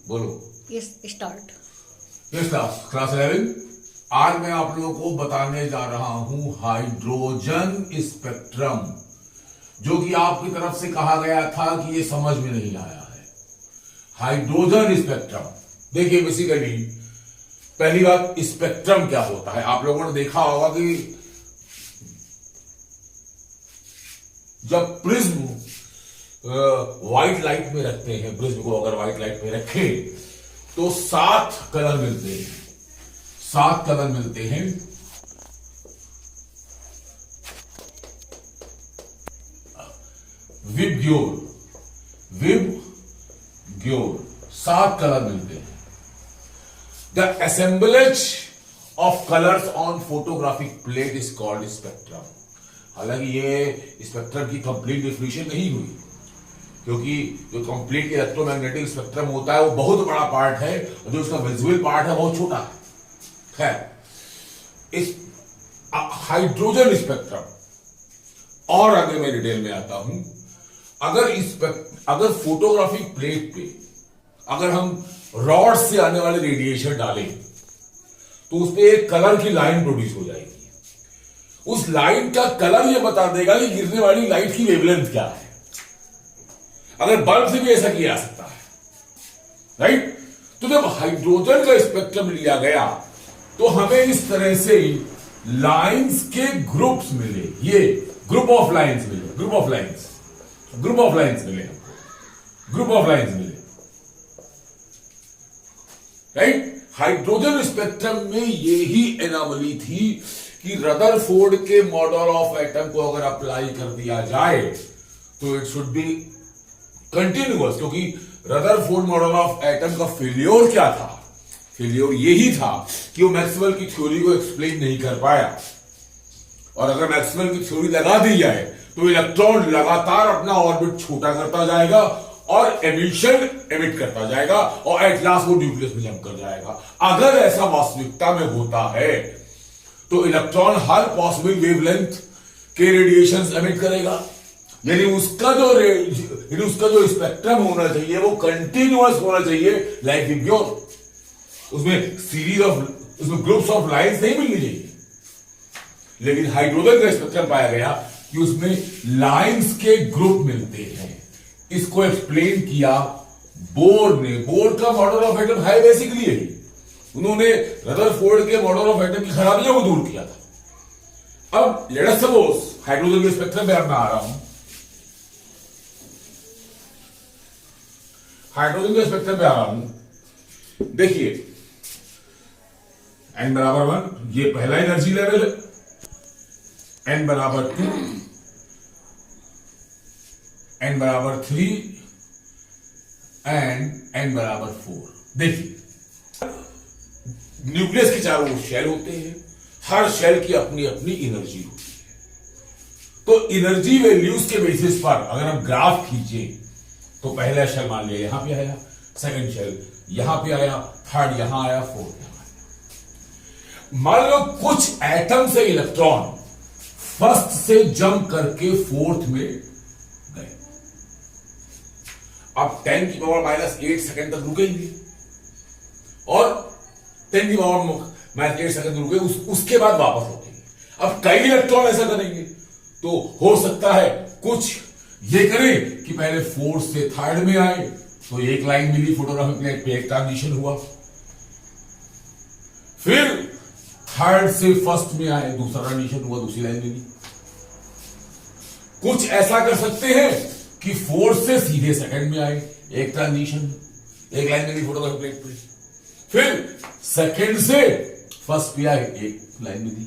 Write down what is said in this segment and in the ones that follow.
बोलो। Yes start. Yes class 11। आज मैं आप लोगों को बताने जा रहा हूं हाइड्रोजन स्पेक्ट्रम, जो कि आपकी तरफ से कहा गया था कि ये समझ में नहीं आया है। हाइड्रोजन स्पेक्ट्रम देखिए, बेसिकली पहली बात, स्पेक्ट्रम क्या होता है। आप लोगों ने देखा होगा कि जब प्रिज्म व्हाइट लाइट में रखते हैं, प्रिज्म को अगर व्हाइट लाइट में रखें तो 7 कलर मिलते हैं। 7 कलर मिलते हैं। विबग्योर 7 कलर मिलते हैं। The assemblage of colours on photographic plate is called spectrum. हालांकि ये स्पेक्ट्रम की कंप्लीट डेफिनेशन नहीं हुई, क्योंकि जो कंप्लीट इलेक्ट्रोमैग्नेटिक स्पेक्ट्रम होता है वो बहुत बड़ा पार्ट है, और जो उसका विजुअल पार्ट है बहुत छोटा है। इस हाइड्रोजन स्पेक्ट्रम और आगे मैं डिटेल में आता हूं। अगर फोटोग्राफिक प्लेट पे अगर हम रॉड से आने वाले रेडिएशन डालें तो उस पे एक कलर की लाइन प्रोड्यूस हो जाएगी। उस लाइन का कलर ये बता देगा कि गिरने वाली लाइट की वेवलेंथ क्या है। अगर बल्ब से भी ऐसा किया जा सकता है, राइट। तो जब हाइड्रोजन का स्पेक्ट्रम लिया गया तो हमें इस तरह से लाइंस के ग्रुप्स मिले। ये ग्रुप ऑफ लाइंस मिले, ग्रुप ऑफ लाइंस मिले, राइट। हाइड्रोजन स्पेक्ट्रम में यही एनॉमली थी कि रदरफोर्ड के मॉडल ऑफ एटम को अगर अप्लाई कर दिया जाए तो इट शुड बी कंटिन्यूअस, क्योंकि रदरफोर्ड मॉडल ऑफ एटम का फेलियर क्या था? फेलियर यही था कि वो मैक्सवेल की थ्योरी को एक्सप्लेन नहीं कर पाया। और अगर मैक्सवेल की थ्योरी लगा दी जाए तो इलेक्ट्रॉन लगातार अपना ऑर्बिट छोटा करता जाएगा और एमिशन एमिट करता जाएगा, और एट लास्ट वो न्यूक्लियस में जंप कर जाएगा। अगर ऐसा वास्तविकता में होता है तो इलेक्ट्रॉन हर पॉसिबल वेवलेंथ के रेडिएशंस एमिट करेगा, यानी उसका जो स्पेक्ट्रम होना चाहिए वो कंटिन्यूअस होना चाहिए, लाइक विबग्योर। उसमें ग्रुप्स ऑफ लाइंस नहीं मिलनी चाहिए। लेकिन हाइड्रोजन का स्पेक्ट्रम पाया गया कि उसमें लाइंस के ग्रुप मिलते हैं। इसको एक्सप्लेन किया बोर ने। बोर का मॉडल ऑफ एटम है बेसिकली यही। उन्होंने रदरफोर्ड के मॉडल ऑफ एटम की खराबियों को दूर किया था। अब लेट अस सपोज हाइड्रोजन के स्पेक्ट्रम पे अब मैं आ रहा हूं। हाइड्रोजन के स्पेक्ट्रम पे आ रहा हूं। देखिए, n बराबर 1 ये पहला एनर्जी लेवल है, n बराबर 2, n बराबर 3 एंड n बराबर 4। देखिए, न्यूक्लियस के चारों ओर शेल होते हैं। हर शेल की अपनी अपनी एनर्जी होती है। तो एनर्जी वैल्यूज के बेसिस पर अगर हम ग्राफ खींचे तो पहला शेल मान लिया यहां पे आया, सेकंड शेल यहां पे आया, थर्ड यहां आया, फोर्थ यहां आया। मान लो कुछ एटम से इलेक्ट्रॉन फर्स्ट से जंप करके फोर्थ में गए। अब 10 की पावर -8 सेकंड तक रुकेंगे और 10 की पावर -8 सेकंड रुके, उसके बाद वापस लौटेंगे। अब कई इलेक्ट्रॉन ऐसा करेंगे तो हो सकता है कुछ ये करें कि पहले फोर्थ से थर्ड में आए तो एक लाइन मिली, फोटोग्राफिक प्लेट पे एक ट्रांजिशन हुआ। फिर थर्ड से फर्स्ट में आए, दूसरा ट्रांजिशन हुआ, दूसरी लाइन मिली। कुछ ऐसा कर सकते हैं कि फोर्थ से सीधे सेकंड में आए, एक ट्रांजिशन, एक लाइन मिली फोटोग्राफिक प्लेट पे। फिर सेकंड से फर्स्ट पे आए, एक लाइन मिली।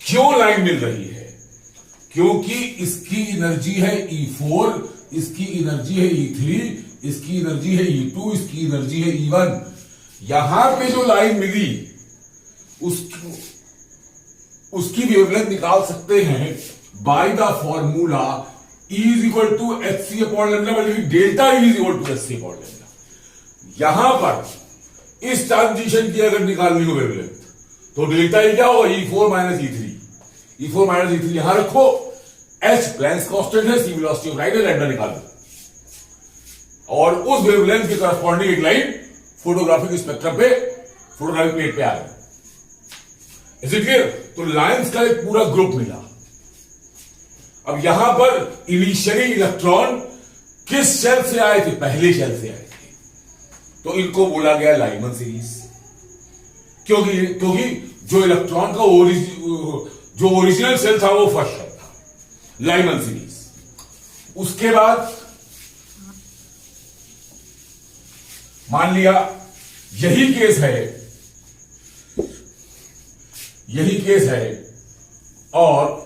क्यों लाइन मिल रही है? क्योंकि इसकी एनर्जी है E4, इसकी एनर्जी है E3, इसकी एनर्जी है E2, इसकी एनर्जी है E1। यहां पे जो लाइन मिली उसकी वेवलेंथ निकाल सकते हैं by the formula E is equal to hc upon lambda बल्कि delta E is equal to hc upon lambda. यहां पर इस ट्रांजिशन की अगर निकालनी हो वेवलेंथ तो डेल्टा E क्या होगा? E4 minus E3। E4 minus E3 यहां रखो, h प्लैंक्स कांस्टेंट है, c वेलोसिटी ऑफ लाइट है, लैम्डा निकालो, और उस वेवलेंथ के करस्पॉन्डिंग एक लाइन फोटोग्राफिक स्पेक्ट्रम पे, फोटोग्राफिक प्लेट पे आ गए। Is it clear? तो लाइंस का एक पूरा ग्रुप मिला। अब यहां पर इनिशियली इलेक्ट्रॉन किस शेल से आए थे? पहले शेल से आए थे, तो इनको बोला गया लाइमन सीरीज। क्योंकि जो इलेक्ट्रॉन का जो ओरिजिनल शेल था वो फर्स्ट शेल था, लाइमन सीरीज। उसके बाद मान लिया यही केस है और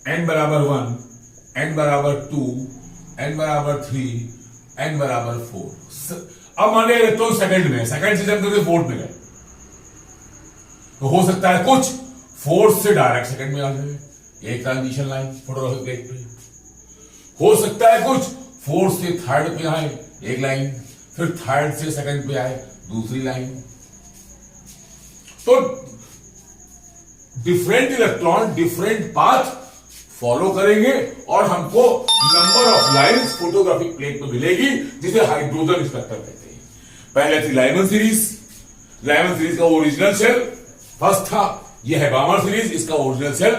n बराबर 1, n बराबर 2, n बराबर 3, n बराबर 4। अब मान लिया इलेक्ट्रॉन सेकंड में, सेकंड से जब तक फोर्थ में गए, तो हो सकता है कुछ फोर्थ से डायरेक्ट सेकंड में आ जाए, एक ट्रांजिशन लाइन फोटोग्राफिक प्लेट पे। हो सकता है कुछ फोर्थ से थर्ड पे आए, एक लाइन, फिर थर्ड से सेकंड पे आए, दूसरी लाइन। तो different electron different path follow करेंगे और हमको number of lines photographic plate पे मिलेगी, जिसे हाइड्रोजन स्पेक्ट्रम कहते हैं। पहले थी लाइमन सीरीज का ओरिजिनल शेल फर्स्ट था, यह है बामर सीरीज, इसका ओरिजिनल शेल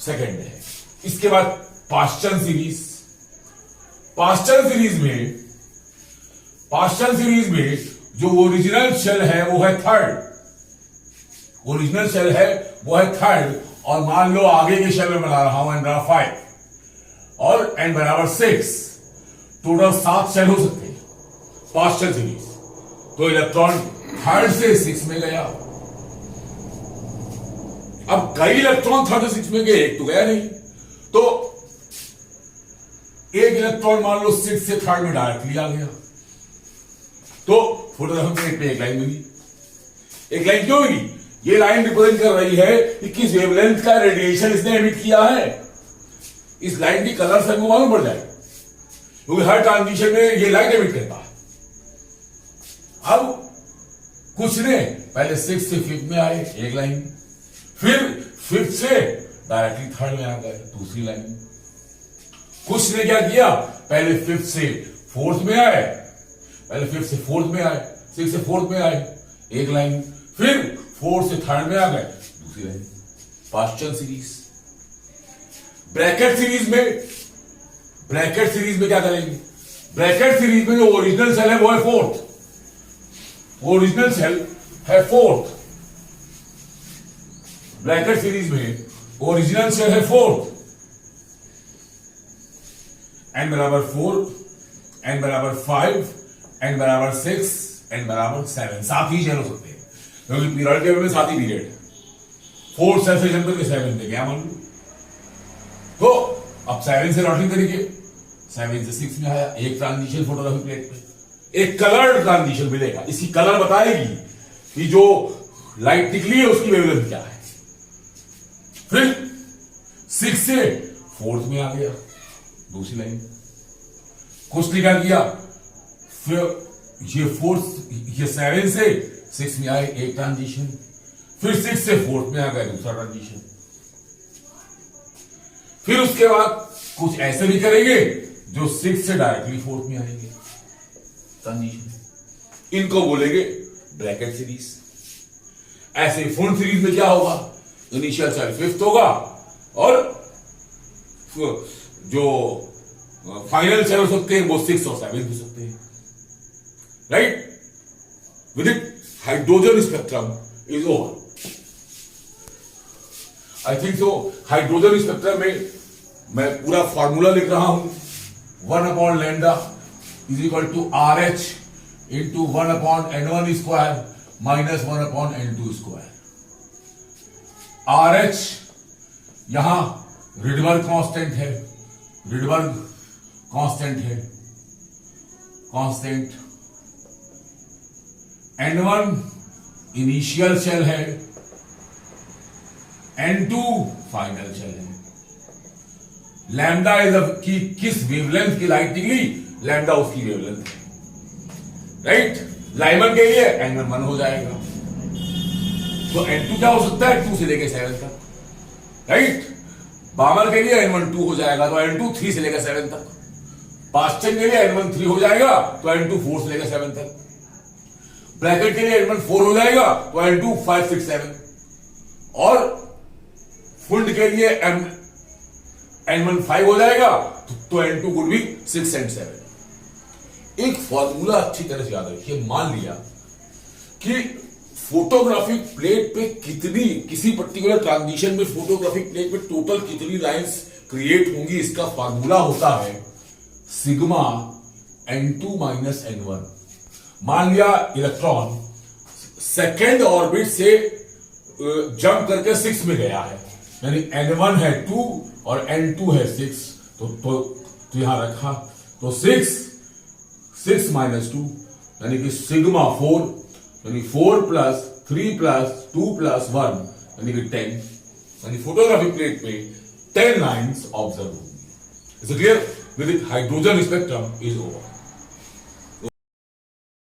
सेकंड है। इसके बाद पाश्चन सीरीज में जो ओरिजिनल शेल है वो है थर्ड, और मान लो आगे के शेल में बना रहा हूं n बराबर 5 और n बराबर 6, टोटल 7 शेल हो सकते हैं पाश्चन सीरीज। तो इलेक्ट्रॉन थर्ड से 6 में गया। अब कई इलेक्ट्रॉन थर्ड से 6 में गए, एक तो गया नहीं, तो एक इलेक्ट्रॉन मान लो 6 से थर्ड में डायरेक्टली आ गया, तो फोटोग्राफिक प्लेट पे एक लाइन मिली। एक लाइन क्यों मिली? ये लाइन रिप्रेजेंट कर रही है कि किस वेवलेंथ का रेडिएशन इसने एमिट किया है। इस लाइन की कलर से हमको मालूम पड़ जाएगा, क्योंकि हर ट्रांजिशन में ये लाइट एमिट करता है। अब कुछ ने पहले 6 से 5th में आए, एक लाइन, फिर 5th से डायरेक्टली थर्ड में आ गए, दूसरी लाइन। कुछ ने क्या किया, पहले 5th से 4th में आए, 6th से 4th में आए, एक लाइन, फिर 4th से 3rd में आ गए, दूसरी लाइन। पाश्चन सीरीज। ब्रैकेट सीरीज में क्या करेंगे? ब्रैकेट सीरीज में जो ओरिजिनल सेल है वो है फोर्थ, ब्रैकेट सीरीज में ओरिजिनल शेल है 4th, n बराबर 4, n बराबर 5, n बराबर 6, n बराबर 7, 7 ही शेल हो सकते हैं, क्योंकि पीरियड टेबल में 7 ही पीरियड। 4 सेल से जंप करके 7 पे गया मान लो, तो अब 7 से लॉटिंग करेंगे, 7 से 6 में आया, एक ट्रांजिशन फोटोग्राफिक प्लेट पे, एक कलर ट्रांजिशन मिलेगा। इसकी कलर बताएगी कि जो लाइट निकली है उसकी वेवलेंथ क्या है। फिर 6 से 4th में आ गया, दूसरी लाइन। कुछ ने क्या किया, फिर ये 7 से 6 में आए, एक ट्रांजिशन, फिर 6 से 4th में आ गया, दूसरा ट्रांजिशन। फिर उसके बाद कुछ ऐसे भी करेंगे जो 6 से डायरेक्टली 4th में आएंगे, ट्रांजिशन। इनको बोलेंगे ब्रैकेट सीरीज। ऐसे फुल सीरीज में क्या होगा, इनिशियल शेल 5th होगा और जो फाइनल शेल हो सकते हैं वो 6 और 7 हो सकते हैं, right. With it hydrogen spectrum is over. I think so hydrogen spectrum में मैं पूरा फॉर्मूला लिख रहा हूं, 1/λ is equal to RH into 1/N1 square minus 1/N2 square। RH यहां रिडबर्ग कांस्टेंट है, N1 इनिशियल शेल है, N2 फाइनल शेल है। लैम्डा इज की किस वेवलेंथ की लाइट निकली, लैम्डा उसकी वेवलेंथ है, राइट। लाइमन के लिए N1 1 हो जाएगा, तो N2 क्या हो सकता है, 2 से लेकर 7 तक, राइट। बामर के लिए N1 2 हो जाएगा, तो N2 3 से लेकर 7 तक। फास्टिंग के लिए N1 3 हो जाएगा तो N2 4 से लेकर 7 तक, ब्रैकेट के लिए N1 4 हो जाएगा तो N2 5 6 7, और फुल्ड के लिए N1 5 हो जाएगा तो N2 वुड बी 6 and 7। एक फॉर्मूला अच्छी तरह से याद रखिए, मान लिया कि फोटोग्राफिक प्लेट पे कितनी, किसी पर्टिकुलर ट्रांजिशन में फोटोग्राफिक प्लेट पे टोटल कितनी लाइंस क्रिएट होंगी, इसका फॉर्मूला होता है सिग्मा N2 माइनस N1। मान लिया इलेक्ट्रॉन सेकेंड ऑर्बिट से जंप करके 6 में गया है, यानी N1 है 2 और N2 है 6, तो यहां रखा, तो 6 माइनस 2 यानी कि सिग्मा 4, यानी 4 प्लस 3 प्लस 2 प्लस 1 यानी कि 10, यानी फोटोग्राफिक प्लेट पे 10 लाइंस ऑब्जर्व होंगी। Is it clear? With hydrogen spectrum is over.